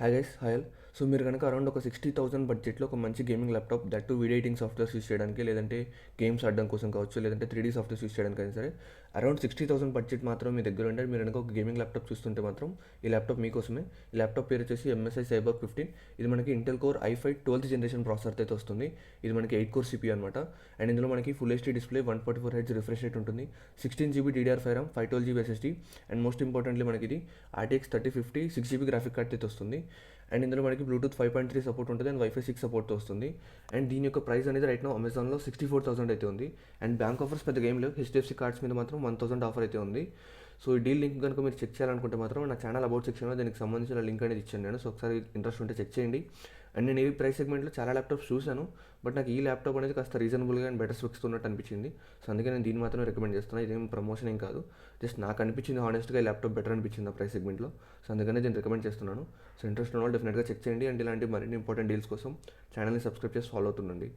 Hi guys, hi all. So మీరు కనుక around ఒక 60,000 బడ్జెట్లో ఒక మంచి gaming laptop that to video editing softwares use చేయడానికి, లేదంటే గేమ్స్ ఆడడం కోసం కావచ్చు, లేదంటే 3D సాఫ్ట్వేర్స్ యూస్ చేయడానికి అయినా సరే అరౌండ్ 60,000 బడ్జెట్ మాత్రం మీ దగ్గర ఉంటే మీరు కనుక ఒక గేమింగ్ ల్యాప్టాప్ చూస్తుంటే మాత్రం ఈ ల్యాప్టాప్ మీకోసమే. ఈ ల్యాప్టాప్ పేరు వచ్చేసి MSI Cyborg 15. ఇది మనకి Intel core i5 12th generation ప్రాసెసర్తో అయితే వస్తుంది. ఇది మనకి 8 కోర్ CPU అనమాట. అండ్ ఇందులో మనకి full HD display, 144 Hz refresh rate ఉంటుంది, 16 GB DDR5 RAM, 512 GB SSD, and most importantly మనకి ఇది RTX 3050 6 GB గ్రాఫిక్ కార్డ్ అయితే వస్తుంది. అండ్ ఇందులో మనకి బ్లూటూత్ 5.3 సపోర్ట్ ఉంటుంది అండ్ వైఫై 6 సపోర్ట్తో వస్తుంది. అండ్ దీని యొక్క ప్రైస్ అనేది రైట్ నో అమెజాన్లో 64,000 అయితే ఉంది. అండ్ బ్యాంక్ ఆఫర్స్ పెద్ద గేమ్ లేవు, HDFC కార్డ్స్ మీద మాత్రం 1,000 ఆఫర్ అయితే ఉంది. సో ఈ డీల్ లింక్ కనుక మీరు చెక్ చేయాలనుకుంటే మాత్రం నా ఛానల్ అబౌట్ సెక్షన్లో దీనికి సంబంధించిన లింక్ అనేది ఇచ్చాను నేను. సో ఒకసారి ఇంట్రెస్ట్ ఉంటే చెక్ చేయండి. అండ్ నేను ఈ ప్రైస్ సెగ్మెంట్లో చాలా ల్యాప్టాప్స్ చూశాను, బట్ నాకు ఈ ల్యాప్టాప్ అనేది కాస్త రీజనబుల్గా అండ్ బెటర్ స్పెక్స్ ఉన్నట్టు అనిపించింది. సో అందుకే నేను దీన్ని మాత్రమే రికమెండ్ చేస్తున్నాను. ఇదేం ప్రమోషన్ ఏం కాదు, జస్ట్ నాకు అనిపించింది హానెస్ట్గా ఈ ల్యాప్టాప్ బెటర్ అనిపించింది ఆ ప్రైస్ సెగ్మెంట్లో. సో అందుకనే దీన్ని రికమెండ్ చేస్తున్నాను. సో ఇంట్రెస్ట్ ఉన్న వాళ్ళు డెఫినెట్గా చెక్ చేయండి. అండ్ ఇలాంటి మరిన్ని ఇంపార్టెంట్ డీల్స్ కోసం ఛానల్ని సబ్స్క్రైబ్ చేసి ఫాలో అవుతుండండి.